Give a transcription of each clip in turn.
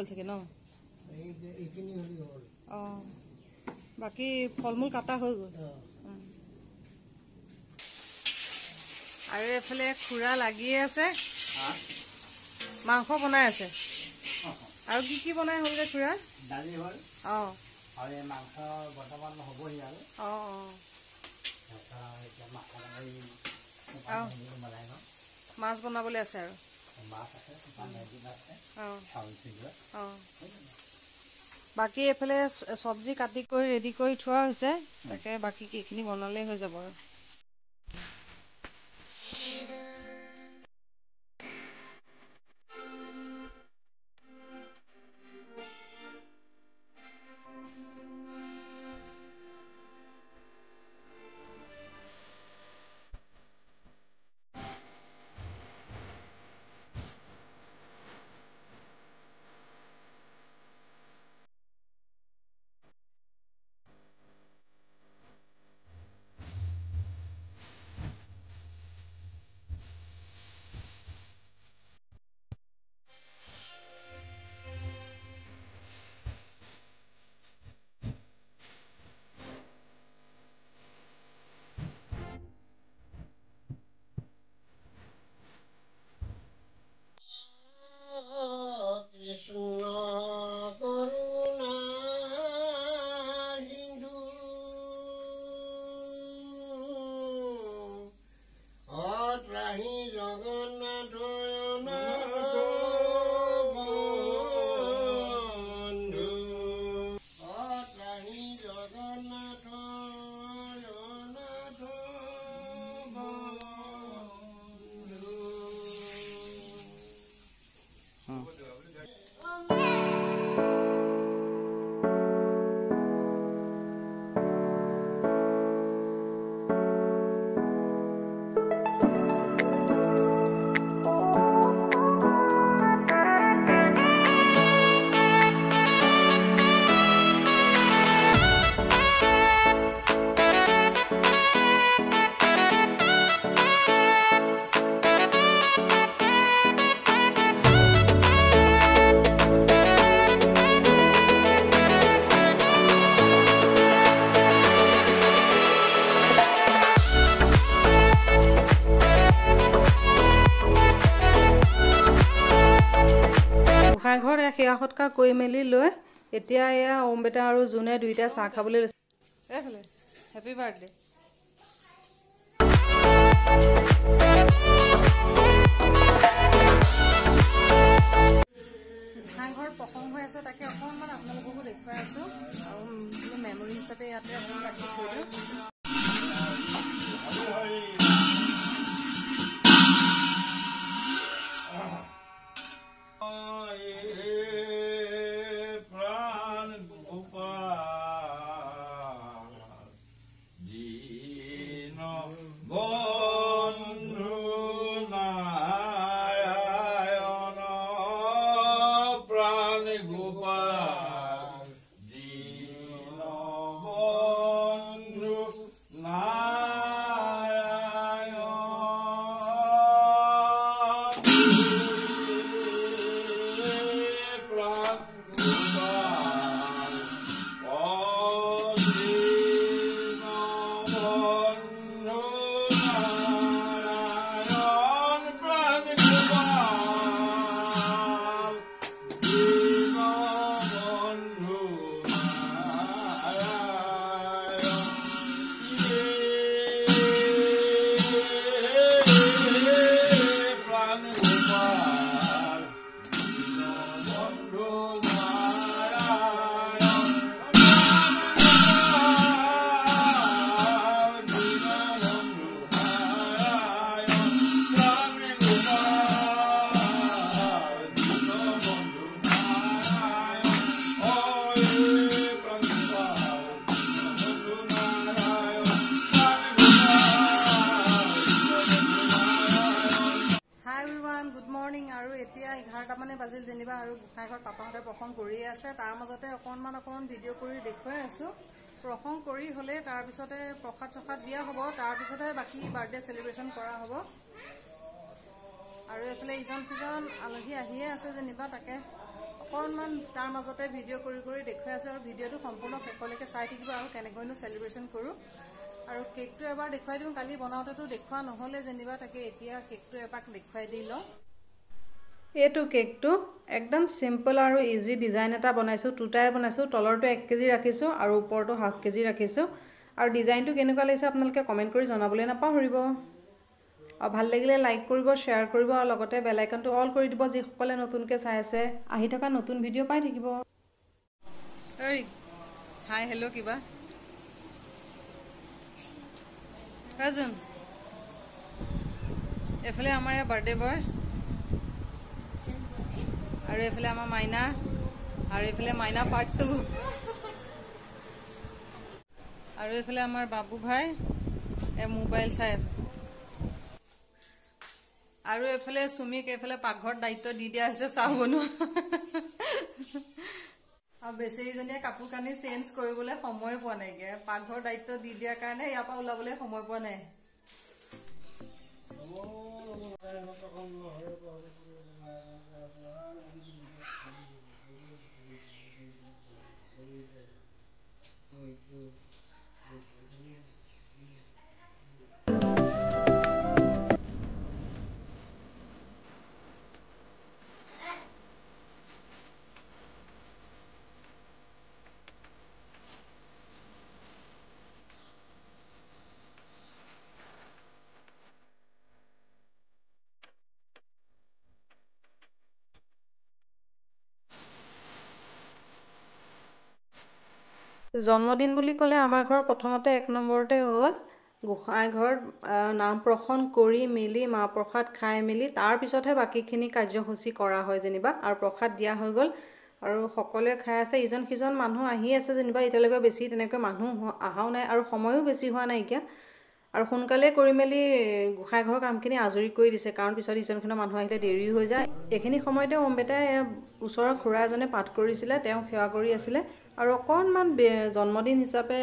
গ'ল চাগে ন অঁ বাকী ফল মূল কাটা হৈ গ'ল আৰু এফালে খুৰা লাগিয়ে আছে মাংস বনাই আছে আৰু কি বনাই হ'লগে খুৰা দালি হ'ল অঁ আৰু এই মাংস বৰ্তমান হ'বহি আৰু অঁ মাছ বনাবলৈ আছে আৰু অঁ বাকী এইফালে চব্জি কাটি কৰি ৰেডি কৰি থোৱা হৈছে তাকে বাকী এইখিনি বনালেই হৈ যাব আৰু ঘৰত সেৱা সৎকাৰ কৰি মেলি লৈ এতিয়া এয়া ওম বেটা আৰু জোনে দুইটা চাহ খাবলৈ লৈছে এইফালে হেপী বাৰ্থডে ঘৰত প্ৰসংগ হৈ আছে তাকে অকণমান আপোনালোককো দেখুৱাই আছোঁ আৰু মেমৰি হিচাপে ইয়াতে অকণমান ৰাখি থৈ দিওঁ বাজিল যেনিবা আৰু গোসাঁই ঘৰত পাপাহঁতে প্ৰসংগ কৰিয়ে আছে তাৰ মাজতে অকণমান ভিডিঅ' কৰি দেখুৱাই আছোঁ প্ৰসংগ কৰি হ'লে তাৰপিছতে প্ৰসাদ চসাদ দিয়া হ'ব তাৰপিছতে বাকী বাৰ্থডে চেলিব্ৰেশ্যন কৰা হ'ব আৰু এফালে ইজন সিজন আলহী আহিয়ে আছে যেনিবা তাকে অকণমান তাৰ মাজতে ভিডিঅ' কৰি দেখুৱাই আছোঁ আৰু ভিডিঅ'টো সম্পূৰ্ণ শেষলৈকে চাই থাকিব আৰু কেনেকৈনো চেলিব্ৰেশ্যন কৰোঁ আৰু কেকটো এবাৰ দেখুৱাই দিওঁ। কালি বনাওঁতেতো দেখুওৱা নহ'লে যেনিবা, তাকে এতিয়া কেকটো এপাক দেখুৱাই দি লওঁ। এইটো কেকটো একদম চিম্পল আৰু ইজি ডিজাইন এটা বনাইছোঁ, 2 টায়াৰ বনাইছোঁ। তলৰটো 1 কেজি ৰাখিছোঁ আৰু ওপৰটো ½ কেজি ৰাখিছোঁ। আৰু ডিজাইনটো কেনেকুৱা লাগিছে আপোনালোকে কমেণ্ট কৰি জনাবলৈ নাপাহৰিব। আৰু ভাল লাগিলে লাইক কৰিব, শ্বেয়াৰ কৰিব আৰু লগতে বেল আইকনটো অল কৰি দিব যিসকলে নতুনকৈ চাই আছে। আহি থকা নতুন ভিডিঅ' পাই থাকিব। হাই হেল্ল' কিবা কাজুন, এইফালে আমাৰ ইয়াৰ বাৰ্থডে বয় আৰু এইফালে আমাৰ মাইনা আৰু এইফালে মাইনা পাৰ্ট 2 আৰু এইফালে আমাৰ বাবু ভাই মোবাইল চাই আছে আৰু এইফালে সুমিক এইফালে পাকঘৰত দায়িত্ব দি দিয়া হৈছে চাহ বনোৱা আৰু বেচেৰীজনীয়ে কাপোৰ কানি চেঞ্জ কৰিবলৈ সময় পোৱা নাইকিয়া। পাকঘৰৰ দায়িত্ব দি দিয়াৰ কাৰণে ইয়াৰ পৰা ওলাবলৈ সময় পোৱা নাই। জন্মদিন বুলি ক'লে আমাৰ ঘৰৰ প্ৰথমতে 1 নম্বৰতে হ'ল গোসাঁই ঘৰত নাম প্ৰসন্ন কৰি মেলি মাহ প্ৰসাদ খাই মেলি তাৰপিছতহে বাকীখিনি কাৰ্যসূচী কৰা হয় যেনিবা। আৰু প্ৰসাদ দিয়া হৈ গ'ল আৰু সকলোৱে খাই আছে। ইজন সিজন মানুহ আহি আছে যেনিবা, এতিয়ালৈকে বেছি তেনেকৈ মানুহ অহাও নাই আৰু সময়ো বেছি হোৱা নাইকিয়া। আৰু সোনকালে কৰি মেলি গোসাঁই ঘৰৰ কামখিনি আজৰি কৰি দিছে, কাৰণ পিছত ইজনখিনি মানুহ আহিলে দেৰি হৈ যায়। এইখিনি সময়তে অম্বেতাই ওচৰৰ খুৰা এজনে পাঠ কৰিছিলে, তেওঁ সেৱা কৰি আছিলে আৰু অকণমান জন্মদিন হিচাপে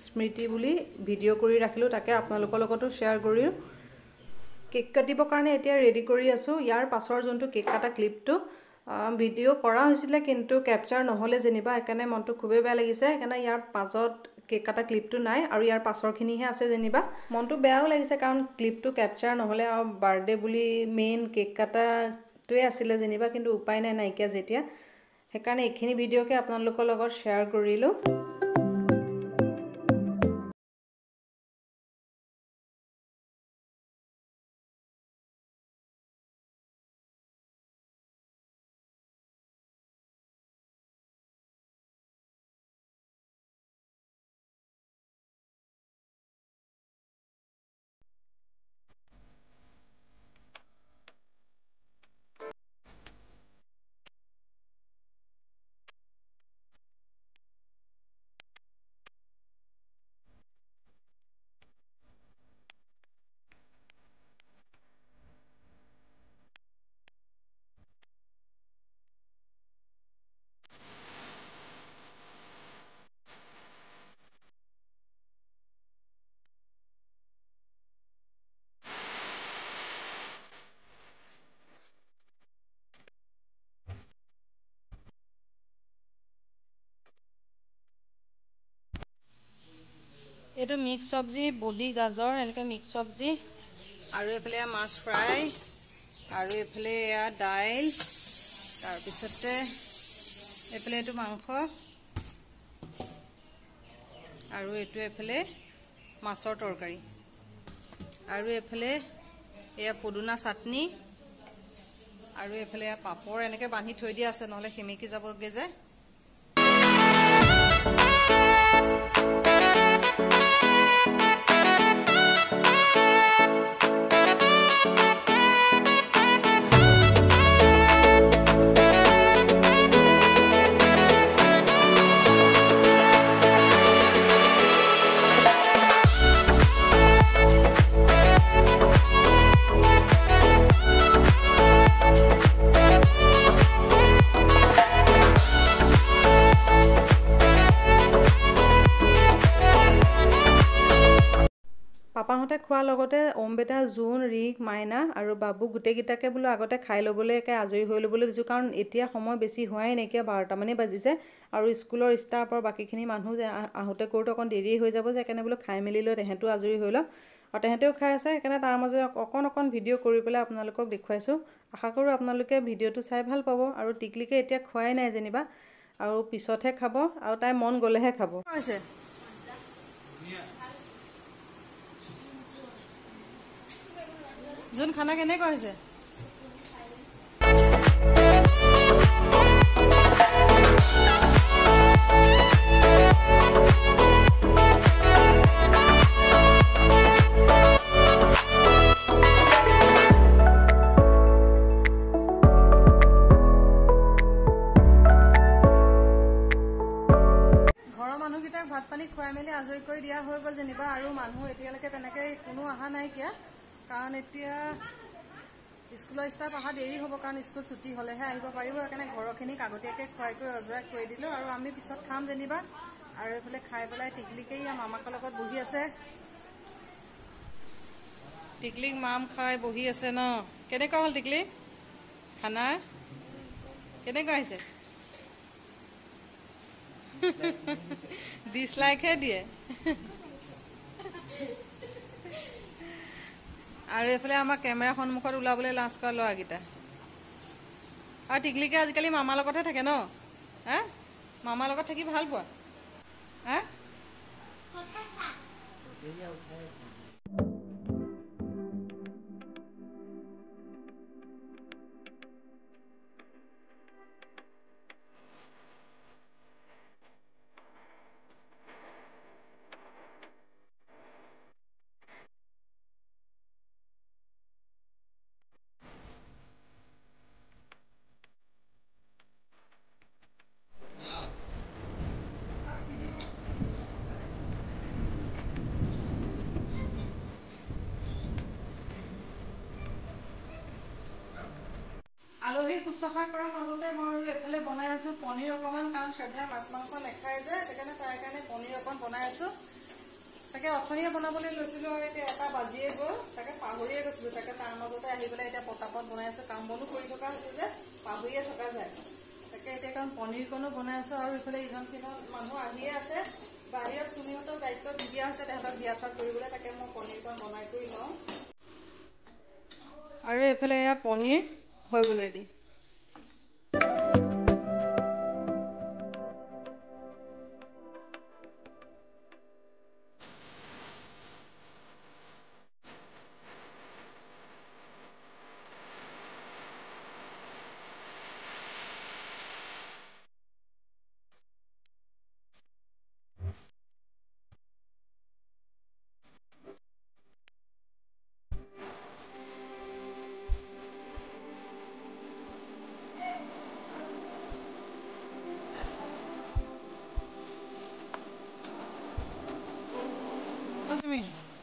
স্মৃতি বুলি ভিডিঅ' কৰি ৰাখিলোঁ, তাকে আপোনালোকৰ লগতো শ্বেয়াৰ কৰিলোঁ। কেক কাটিবৰ কাৰণে এতিয়া ৰেডি কৰি আছোঁ। ইয়াৰ পাছৰ যোনটো কেক কাটা ক্লিপটো ভিডিঅ' কৰা হৈছিলে কিন্তু কেপচাৰ নহ'লে যেনিবা, সেইকাৰণে মনটো খুবেই বেয়া লাগিছে। সেইকাৰণে ইয়াৰ পাছত কেক কাটা ক্লিপটো নাই আৰু ইয়াৰ পাছৰখিনিহে আছে যেনিবা। মনটো বেয়াও লাগিছে কাৰণ ক্লিপটো কেপচাৰ নহ'লে আৰু বাৰ্থডে বুলি মেইন কেক কাটাটোৱে আছিলে যেনিবা, কিন্তু উপায় নাই, নাইকিয়া যেতিয়া। সেইকাৰণে এইখিনি ভিডিঅ'কে আপোনালোকৰ লগত শ্বেয়াৰ কৰিলোঁ। এইটো মিক্স চব্জি, বডি, গাজৰ, এনেকৈ মিক্স চব্জি আৰু এইফালে মাছ ফ্ৰাই আৰু এইফালে এয়া দাইল, তাৰপিছতে এইফালে এইটো মাংস আৰু এইটো এইফালে মাছৰ তৰকাৰী আৰু এইফালে এয়া পদুনা চাটনি আৰু এইফালে পাপৰ এনেকৈ বান্ধি থৈ দিয়া আছে, নহ'লে সেমেকি যাবগৈ যে। পাপাহঁতে খোৱাৰ লগতে অম্বেটা, জোন, ৰিক, মাইনা আৰু বাবু গোটেইকেইটাকে বোলো আগতে খাই ল'বলৈ আজৰি হৈ ল'বলৈ দিছোঁ, কাৰণ এতিয়া সময় বেছি হোৱাই নাইকিয়া, 12টামানেই বাজিছে আৰু স্কুলৰ ষ্টাফৰ বাকীখিনি মানুহ আহোঁতে কৰোঁতে অকণ দেৰি হৈ যাব যে, সেইকাৰণে বোলো খাই মেলি লৈ তেহেঁতো আজৰি হৈ লওক আৰু তেহেঁতেও খাই আছে। সেইকাৰণে তাৰ মাজতে অকণ ভিডিঅ' কৰি পেলাই আপোনালোকক দেখুৱাইছোঁ। আশা কৰোঁ আপোনালোকে ভিডিঅ'টো চাই ভাল পাব। আৰু টিকলিকে এতিয়া খোৱাই নাই যেনিবা, আৰু পিছতহে খাব, আৰু তাই মন গ'লেহে খাব। হৈছে যোন খানা কেনেকুৱা হৈছে? ভাত পানী খুৱাই মেলি আজৰি কৰি দিয়া হৈ গ'ল যেনিবা, আৰু মানুহ এতিয়ালৈকে তেনেকৈ কোনো অহা নাইকিয়া, কাৰণ এতিয়া স্কুলৰ ষ্টাফ অহা দেৰি হ'ব, কাৰণ স্কুল ছুটি হ'লেহে আহিব পাৰিব। সেইকাৰণে ঘৰৰখিনিক আগতীয়াকৈ খুৱাই কৰি অজৰাই কৰি দিলোঁ, আৰু আমি পিছত খাম যেনিবা। আৰু এইফালে খাই পেলাই টিকলিকে মামাকৰ লগত বহি আছে। টিকলিক মাম খাই বহি আছে ন? কেনেকুৱা হ'ল টিকলি খানা? কেনেকুৱা আহিছে? ডিছলাইকহে দিয়ে। আৰু এইফালে আমাৰ কেমেৰা সন্মুখত ওলাবলৈ লাজ কৰা ল'ৰাকেইটা। আৰু টিকলিকে আজিকালি মামাৰ লগতহে থাকে ন? হা, মামাৰ লগত থাকি ভাল পোৱা? হা, আলহী শুশ্ৰূষা কৰাৰ মাজতে মই এইফালে বনাই আছোঁ পনীৰ অকণমান, কাৰণ শ্ৰদ্ধা মাছ মাংস নাখায় যে, সেইকাৰণে তাইৰ কাৰণে পনীৰ অকণ বনাই আছোঁ। তাকে অথনিয়ে বনাবলৈ লৈছিলোঁ, আৰু এতিয়া 1টা বাজিয়ে গ'ল, তাকে পাহৰিয়ে গৈছিলোঁ। তাকে তাৰ মাজতে আহি পেলাই এতিয়া পটাপট বনাই আছোঁ। কাম বনো কৰি থকা হৈছে যে পাহৰিয়ে থকা যায়। তাকে এতিয়া কাৰণ পনীৰকণো বনাই আছোঁ, আৰু ইফালে ইজনখিনত মানুহ আহিয়ে আছে। বাহিৰত চুমিহঁতক দায়িত্ব দি দিয়া হৈছে তেহেঁতক দিয়া থোৱা কৰিবলৈ। তাকে মই পনীৰকণ বনাই কৰি লওঁ। আৰু এইফালে এয়া পনীৰ হৈ গ'ল ৰেডি।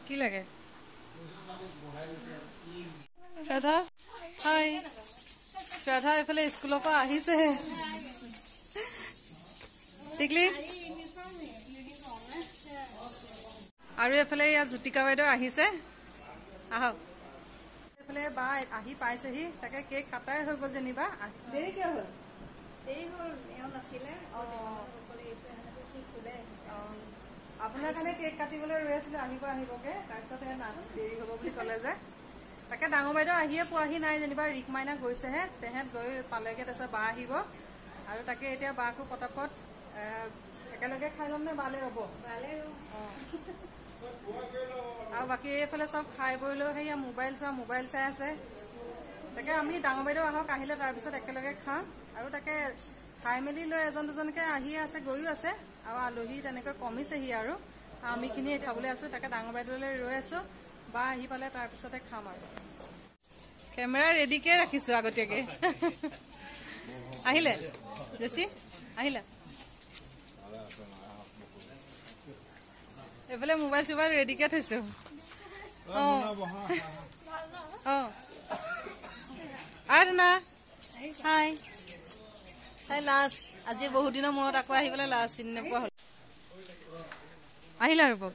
কি লাগে শ্ৰদ্ধা? হাই শ্ৰদ্ধা, এইফালে স্কুলৰ পৰা আহিছেহে। টিকলি আৰু এইফালে এয়া জ্যোতিকা বাইদেউ আহিছে। আহক, এইফালে বা আহি পাইছেহি। তাকে কেক কাটাই হৈ গ'ল যেনিবা। দেৰি কিয় হ'ল? আপোনাৰ কাৰণে কেক কাটিবলৈ ৰৈ আছিলোঁ, আহিবকে। তাৰপিছত দেৰি হ'ব বুলি ক'লে যে, তাকে ডাঙৰ বাইদেউ আহিয়ে পোৱাহি নাই যেনিবা, ৰিক মাইনা গৈছেহে। তেহেঁত গৈ পালেগৈ, তাৰপিছত বা আহিব। আৰু তাকে এতিয়া বাকো পটাপট একেলগে খাই ল'ম নে বালে ৰ'ব? অঁ, আৰু বাকী এইফালে চব খাই বৈ লৈ সেয়া মোবাইল চাই আছে। তাকে আমি ডাঙৰ বাইদেউ আহক, আহিলে তাৰপিছত একেলগে খাম। আৰু তাকে খাই মেলি লৈ এজন দুজনকৈ আহিয়ে আছে, গৈও আছে, আৰু আলহী তেনেকৈ কমিছেহি। আৰু আমিখিনি খাবলৈ আছোঁ। তাকে ডাঙৰ বাইদেউলৈ ৰৈ আছোঁ, বা আহি পালে তাৰপিছতে খাম। আৰু কেমেৰা ৰেডিকৈ ৰাখিছোঁ আগতীয়াকৈ। আহিলে জেচি, আহিলা? এইফালে মোবাইল চোবাইল ৰেডিকৈ থৈছোঁ। অঁ অঁ, আৰু না হাই, তাই লাজ আজি বহুত দিনৰ মূৰত আকৌ আহি পেলাই লাজ চিনি নোপোৱা হ'ল। আহিলা ৰূপক?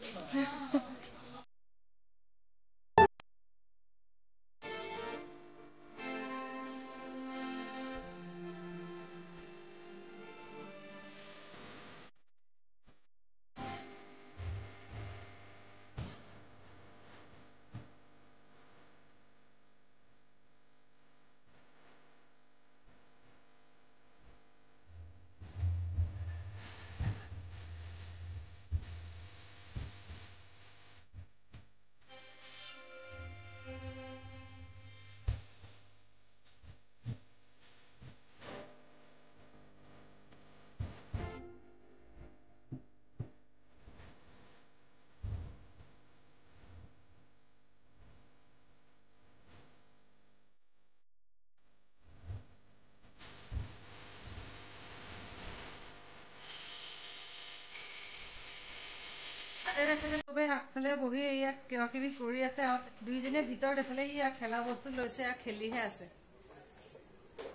চবেই আগফালে বহি ইয়াক কিবা কিবি কৰি আছে আৰু দুইজনীয়ে ভিতৰত এফালে ইয়াক খেলা বস্তু লৈছে আৰু খেলিহে আছে।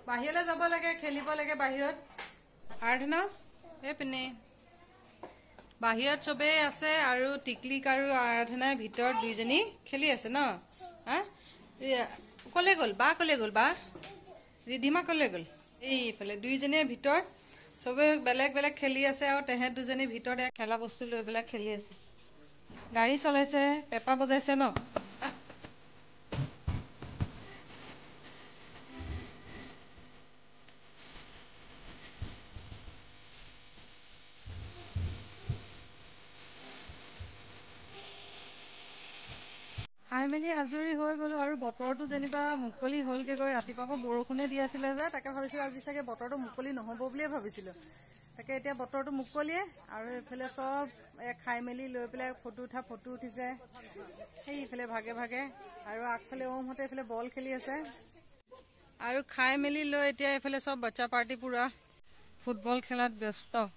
বাহিৰলৈ যাব লাগে, খেলিব লাগে বাহিৰত। আৰাধনা এইপিনে বাহিৰত চবেই আছে আৰু টিকলিক আৰু আৰাধনাই ভিতৰত দুইজনী খেলি আছে ন। হা কলে গ'ল বা, কলে গ'ল বা, ৰিধিমা কলে গ'ল? এইফালে দুইজনীয়ে ভিতৰত চবেই বেলেগ বেলেগ খেলি আছে আৰু তেহেঁত দুজনী ভিতৰত খেলা বস্তু লৈ পেলাই খেলি আছে। গাড়ী চলাইছে, পেঁপা বজাইছে ন। খাই মেলি আজৰি হৈ গ'লো আৰু বতৰটো যেনিবা মুকলি হ'লগৈ গৈ। ৰাতিপুৱা বৰষুণে দি আছিলে যে, তাকে ভাবিছিলোঁ আজি চাগে বতৰটো মুকলি নহ'ব বুলিয়ে ভাবিছিলোঁ। তাকে এতিয়া বতৰটো মুকলিয়ে আৰু এইফালে চব খাই মেলি লৈ পেলাই ফটো উঠিছে সেইফালে ভাগে ভাগে। আৰু আগফালে ওমহঁতে এইফালে বল খেলি আছে আৰু খাই মেলি লৈ এতিয়া এইফালে চব বাচ্চা পাৰ্টি পুৰা ফুটবল খেলাত ব্যস্ত।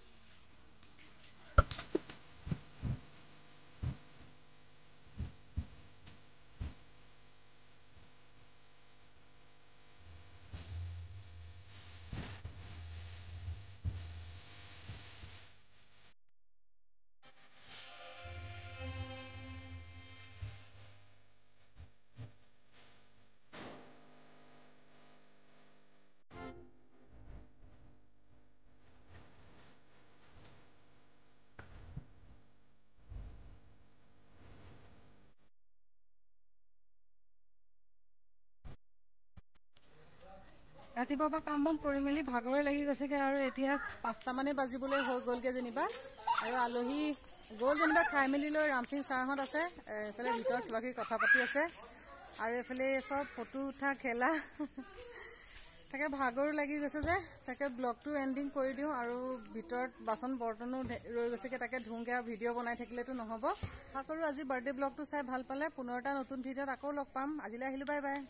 ৰাতিপুৱাৰ পৰা কাম বন কৰি মেলি ভাগৰে লাগি গৈছেগৈ আৰু এতিয়া 5টামানেই বাজিবলৈ হৈ গ'লগৈ যেনিবা। আৰু আলহী গ'ল যেনিবা খাই মেলি লৈ। ৰামসিং ছাৰহঁত আছে এইফালে ভিতৰত কিবা কিবি কথা পাতি আছে আৰু এইফালে চব ফটো উঠা খেলা। তাকে ভাগৰো লাগি গৈছে যে, তাকে ব্লগটো এণ্ডিং কৰি দিওঁ। আৰু ভিতৰত বাচন বৰ্তনো ৰৈ গৈছেগৈ, তাকে ধুওঁগৈ আৰু ভিডিঅ' বনাই থাকিলেতো নহ'ব। আশা কৰোঁ আজি বাৰ্থডে ব্লগটো চাই ভাল পালে। পুনৰ এটা নতুন ভিডিঅ'ত আকৌ লগ পাম। আজিলৈ আহিলোঁ, বাই বাই।